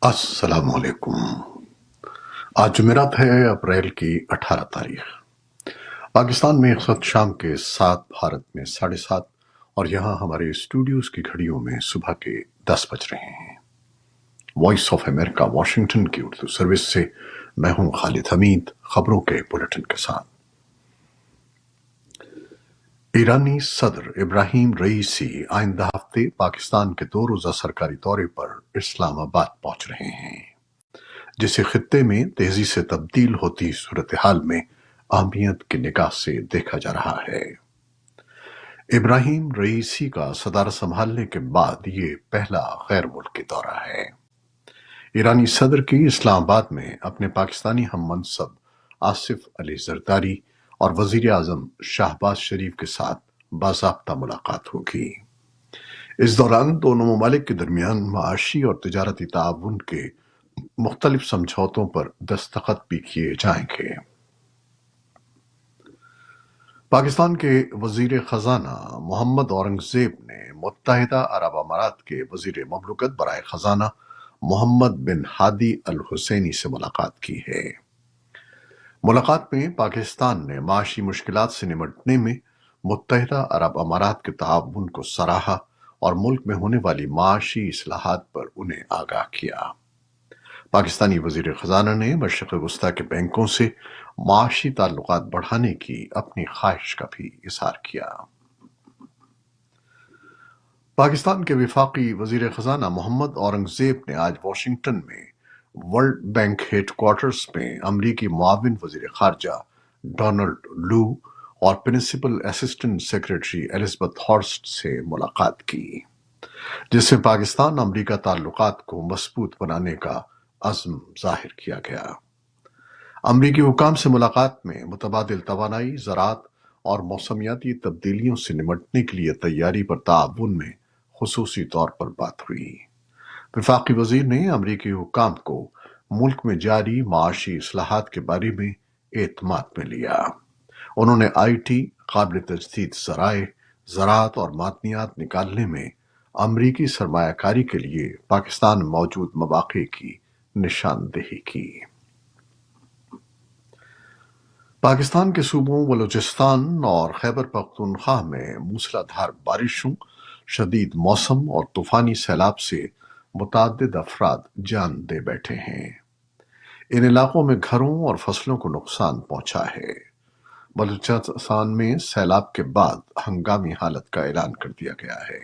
السلام علیکم۔ آج جمعرات ہے، اپریل کی 18 تاریخ۔ پاکستان میں اس وقت شام کے 7، بھارت میں 7:30، اور یہاں ہمارے اسٹوڈیوز کی گھڑیوں میں صبح کے 10 بج رہے ہیں۔ وائس آف امریکہ واشنگٹن کی اردو سروس سے میں ہوں خالد حمید، خبروں کے بلیٹن کے ساتھ۔ ایرانی صدر ابراہیم رئیسی آئندہ ہفتے پاکستان کے 2 روزہ سرکاری دورے پر اسلام آباد پہنچ رہے ہیں، جسے خطے میں تیزی سے تبدیل ہوتی صورتحال میں اہمیت کی نگاہ سے دیکھا جا رہا ہے۔ ابراہیم رئیسی کا صدارت سنبھالنے کے بعد یہ پہلا غیر ملکی دورہ ہے۔ ایرانی صدر کی اسلام آباد میں اپنے پاکستانی ہم منصب آصف علی زرداری اور وزیر اعظم شہباز شریف کے ساتھ باضابطہ ملاقات ہوگی۔ اس دوران دونوں ممالک کے درمیان معاشی اور تجارتی تعاون کے مختلف سمجھوتوں پر دستخط بھی کیے جائیں گے۔ پاکستان کے وزیر خزانہ محمد اورنگزیب نے متحدہ عرب امارات کے وزیر مملکت برائے خزانہ محمد بن ہادی الحسینی سے ملاقات کی ہے۔ ملاقات میں پاکستان نے معاشی مشکلات سے نمٹنے میں متحدہ عرب امارات کے تعاون کو سراہا اور ملک میں ہونے والی معاشی اصلاحات پر انہیں آگاہ کیا۔ پاکستانی وزیر خزانہ نے مشرق وسطیٰ کے بینکوں سے معاشی تعلقات بڑھانے کی اپنی خواہش کا بھی اظہار کیا۔ پاکستان کے وفاقی وزیر خزانہ محمد اورنگزیب نے آج واشنگٹن میں ورلڈ بینک ہیڈ کوارٹرز میں امریکی معاون وزیر خارجہ ڈونلڈ لو اور پرنسپل اسسٹنٹ سیکرٹری الزبتھ ہارسٹ سے ملاقات کی، جس سے پاکستان امریکہ تعلقات کو مضبوط بنانے کا عزم ظاہر کیا گیا۔ امریکی حکام سے ملاقات میں متبادل توانائی، زراعت اور موسمیاتی تبدیلیوں سے نمٹنے کے لیے تیاری پر تعاون میں خصوصی طور پر بات ہوئی۔ وفاقی وزیر نے امریکی حکام کو ملک میں جاری معاشی اصلاحات کے بارے میں اعتماد میں لیا۔ انہوں نے آئی ٹی، قابل تجدید ذرائع، زراعت اور معدنیات نکالنے میں امریکی سرمایہ کاری کے لیے پاکستان میں موجود مواقع کی نشاندہی کی۔ پاکستان کے صوبوں بلوچستان اور خیبر پختونخوا میں موسلا دھار بارشوں، شدید موسم اور طوفانی سیلاب سے متعدد افراد جان دے بیٹھے ہیں۔ ان علاقوں میں گھروں اور فصلوں کو نقصان پہنچا ہے۔ بلوچستان میں سیلاب کے بعد ہنگامی حالت کا اعلان کر دیا گیا ہے۔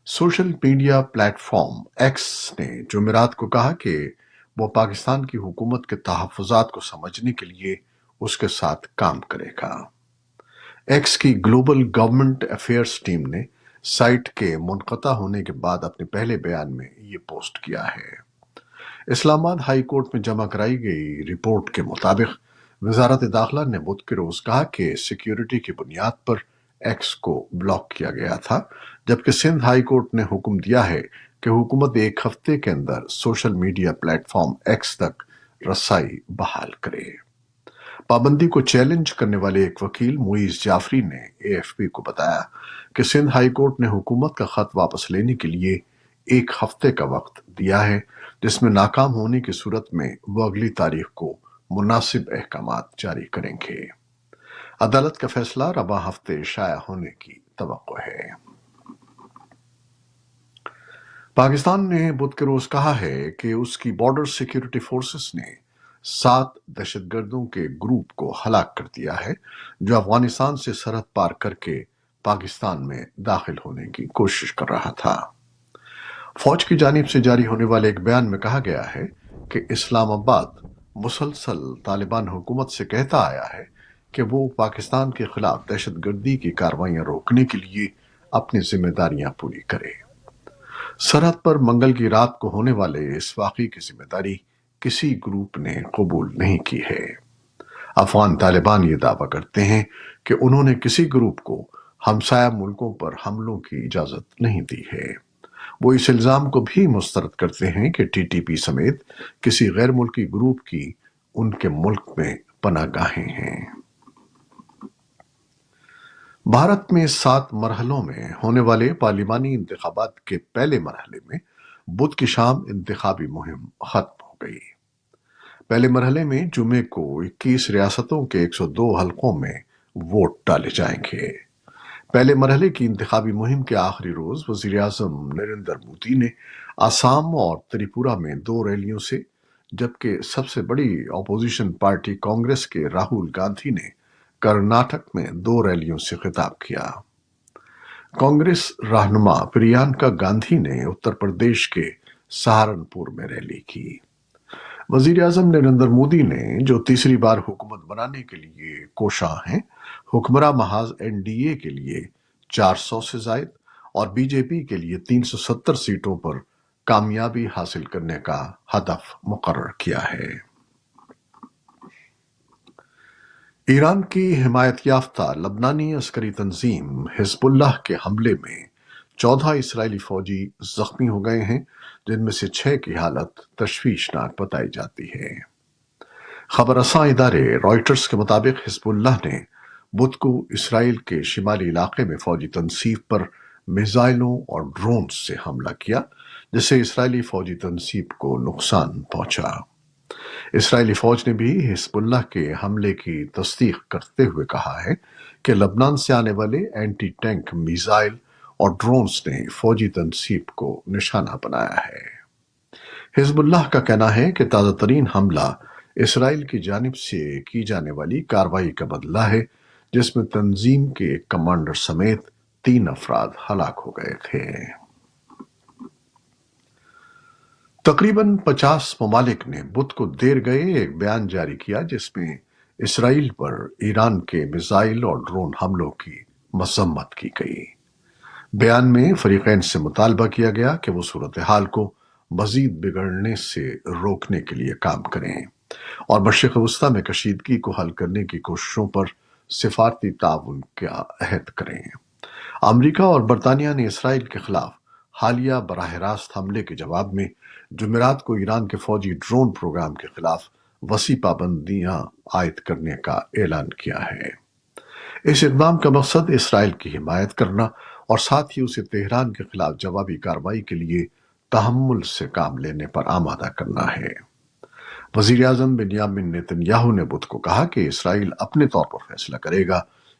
Social media platform x نے جمعرات کو کہا کہ وہ پاکستان کی حکومت کے تحفظات کو سمجھنے کے لیے اس کے ساتھ کام کرے گا۔ ایکس کی گلوبل گورنمنٹ افیئرز ٹیم نے سائٹ کے منقطع ہونے کے بعد اپنے پہلے بیان میں یہ پوسٹ کیا ہے۔ اسلام آباد ہائی کورٹ میں جمع کرائی گئی رپورٹ کے مطابق وزارت داخلہ نے بدھ کے روز کہا کہ سیکیورٹی کی بنیاد پر ایکس کو بلاک کیا گیا تھا، جبکہ سندھ ہائی کورٹ نے حکم دیا ہے کہ حکومت 1 ہفتے کے اندر social media platform X تک رسائی بحال کرے۔ پابندی کو چیلنج کرنے والے ایک وکیل معیز جعفری نے اے ایف پی کو بتایا کہ سندھ ہائی کورٹ نے حکومت کا خط واپس لینے کے لیے 1 ہفتے کا وقت دیا ہے، جس میں ناکام ہونے کی صورت میں وہ اگلی تاریخ کو مناسب احکامات جاری کریں گے۔ عدالت کا فیصلہ رواں ہفتے شائع ہونے کی توقع ہے۔ پاکستان نے بدھ کے روز کہا ہے کہ اس کی بارڈر سیکیورٹی فورسز نے 7 دہشت گردوں کے گروپ کو ہلاک کر دیا ہے، جو افغانستان سے سرحد پار کر کے پاکستان میں داخل ہونے کی کوشش کر رہا تھا۔ فوج کی جانب سے جاری ہونے والے ایک بیان میں کہا گیا ہے کہ اسلام آباد مسلسل طالبان حکومت سے کہتا آیا ہے کہ وہ پاکستان کے خلاف دہشت گردی کی کارروائیاں روکنے کے لیے اپنی ذمہ داریاں پوری کرے۔ سرحد پر منگل کی رات کو ہونے والے اس واقعے کی ذمہ داری کسی گروپ نے قبول نہیں کی ہے۔ افغان طالبان یہ دعویٰ کرتے ہیں کہ انہوں نے کسی گروپ کو ہمسایہ ملکوں پر حملوں کی اجازت نہیں دی ہے۔ وہ اس الزام کو بھی مسترد کرتے ہیں کہ ٹی ٹی پی سمیت کسی غیر ملکی گروپ کی ان کے ملک میں پناہ گاہیں ہیں۔ بھارت میں 7 مرحلوں میں ہونے والے پارلیمانی انتخابات کے پہلے مرحلے میں بدھ کی شام انتخابی مہم ختم ہو گئی۔ پہلے مرحلے میں جمعے کو 21 ریاستوں کے 102 حلقوں میں ووٹ ڈالے جائیں گے۔ پہلے مرحلے کی انتخابی مہم کے آخری روز وزیر اعظم نریندر مودی نے آسام اور تریپورہ میں 2 ریلیوں سے، جبکہ سب سے بڑی اپوزیشن پارٹی کانگریس کے راہل گاندھی نے کرناٹک میں 2 ریلیوں سے خطاب کیا۔ کانگریس رہنما پریانکا گاندھی نے اتر پردیش کے سہارنپور میں ریلی کی۔ وزیر اعظم نریندر مودی نے، جو تیسری بار حکومت بنانے کے لیے کوشاں ہیں، حکمراں محاذ این ڈی اے کے لیے 400 سے زائد اور بی جے پی کے لیے 370 سیٹوں پر کامیابی حاصل کرنے کا ہدف مقرر کیا ہے۔ ایران کی حمایت یافتہ لبنانی عسکری تنظیم حزب اللہ کے حملے میں 14 اسرائیلی فوجی زخمی ہو گئے ہیں، جن میں سے 6 کی حالت تشویشناک بتائی جاتی ہے۔ خبر رساں ادارے رائٹرز کے مطابق حزب اللہ نے بدھ کو اسرائیل کے شمالی علاقے میں فوجی تنصیب پر میزائلوں اور ڈرونز سے حملہ کیا، جس سے اسرائیلی فوجی تنصیب کو نقصان پہنچا۔ اسرائیلی فوج نے بھی حزب اللہ کے حملے کی تصدیق کرتے ہوئے کہا ہے کہ لبنان سے آنے والے اینٹی ٹینک میزائل اور ڈرونز نے فوجی تنصیب کو نشانہ بنایا ہے۔ حزب اللہ کا کہنا ہے کہ تازہ ترین حملہ اسرائیل کی جانب سے کی جانے والی کارروائی کا بدلہ ہے، جس میں تنظیم کے ایک کمانڈر سمیت 3 افراد ہلاک ہو گئے تھے۔ تقریباً 50 ممالک نے بدھ کو دیر گئے ایک بیان جاری کیا، جس میں اسرائیل پر ایران کے میزائل اور ڈرون حملوں کی مذمت کی گئی۔ بیان میں فریقین سے مطالبہ کیا گیا کہ وہ صورتحال کو مزید بگڑنے سے روکنے کے لیے کام کریں اور مشرق وسطی میں کشیدگی کو حل کرنے کی کوششوں پر سفارتی تعاون کا عہد کریں۔ امریکہ اور برطانیہ نے اسرائیل کے خلاف حالیہ براہ راست حملے کے جواب میں جمعرات کو ایران کے فوجی ڈرون پروگرام کے خلاف وسیع پابندیاں عائد کرنے کا اعلان کیا ہے۔ اس اقدام کا مقصد اسرائیل کی حمایت کرنا اور ساتھ ہی اسے تہران کے خلاف جوابی کارروائی کے لیے تحمل سے کام لینے پر آمادہ کرنا ہے۔ وزیر اعظم بنیامین نیتن یاہو نے بدھ کو کہا کہ اسرائیل اپنے طور پر فیصلہ کرے گا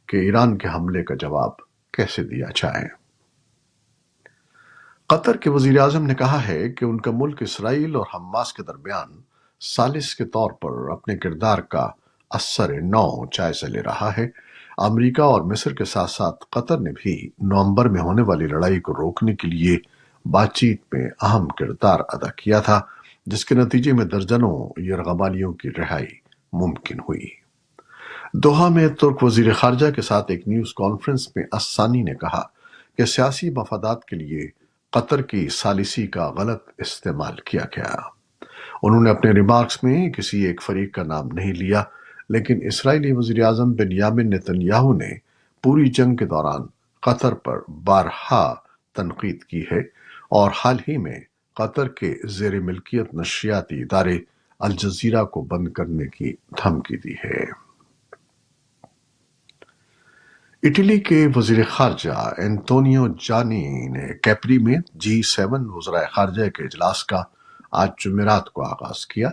کہ ایران کے حملے کا جواب کیسے دیا جائے۔ قطر کے وزیر اعظم نے کہا ہے کہ ان کا ملک اسرائیل اور حماس کے درمیان ثالث کے طور پر اپنے کردار کا اثر نو جائزہ لے رہا ہے۔ امریکہ اور مصر کے ساتھ ساتھ قطر نے بھی نومبر میں ہونے والی لڑائی کو روکنے کے لیے بات چیت میں اہم کردار ادا کیا تھا، جس کے نتیجے میں درجنوں یرغمالیوں کی رہائی ممکن ہوئی۔ دوحہ میں ترک وزیر خارجہ کے ساتھ ایک نیوز کانفرنس میں الثانی نے کہا کہ سیاسی مفادات کے لیے قطر کی ثالثی کا غلط استعمال کیا گیا۔ انہوں نے اپنے ریمارکس میں کسی ایک فریق کا نام نہیں لیا، لیکن اسرائیلی وزیر اعظم بنیامین نیتن یاہو نے پوری جنگ کے دوران قطر پر بارہا تنقید کی ہے اور حال ہی میں قطر کے زیر ملکیت نشریاتی ادارے الجزیرہ کو بند کرنے کی دھمکی دی ہے۔ اٹلی کے وزیر خارجہ انتونیو جانی نے کیپری میں G7 وزرائے خارجہ کے اجلاس کا آج جمعرات کو آغاز کیا،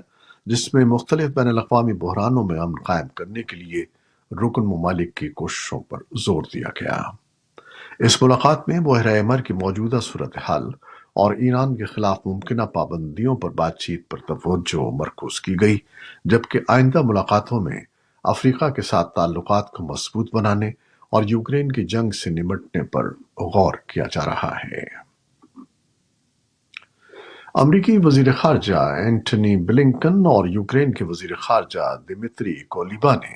جس میں مختلف بین الاقوامی بحرانوں میں امن قائم کرنے کے لیے رکن ممالک کی کوششوں پر زور دیا گیا۔ اس ملاقات میں بحیرہ احمر کی موجودہ صورتحال اور ایران کے خلاف ممکنہ پابندیوں پر بات چیت پر توجہ مرکوز کی گئی، جبکہ آئندہ ملاقاتوں میں افریقہ کے ساتھ تعلقات کو مضبوط بنانے اور یوکرین کی جنگ سے نمٹنے پر غور کیا جا رہا ہے۔ امریکی وزیر خارجہ اینٹنی بلنکن اور یوکرین کے وزیر خارجہ دمیتری کولیبا نے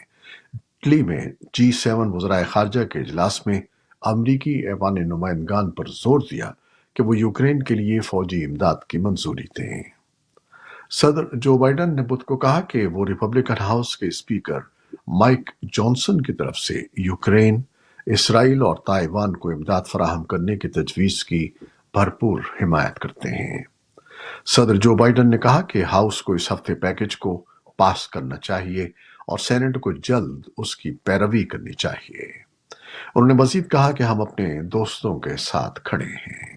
اٹلی میں G7 وزرائے خارجہ کے اجلاس میں امریکی ایوان نمائندگان پر زور دیا کہ وہ یوکرین کے لیے فوجی امداد کی منظوری دیں۔ صدر جو بائیڈن نے بدھ کو کہا کہ وہ ریپبلکن ہاؤس کے اسپیکر مائک جانسن کی طرف سے یوکرین، اسرائیل اور تائیوان کو امداد فراہم کرنے کی تجویز کی بھرپور حمایت کرتے ہیں۔ صدر جو بائیڈن نے کہا کہ ہاؤس کو اس ہفتے پیکج کو پاس کرنا چاہیے اور سینٹ کو جلد اس کی پیروی کرنی چاہیے۔ انہوں نے مزید کہا کہ ہم اپنے دوستوں کے ساتھ کھڑے ہیں۔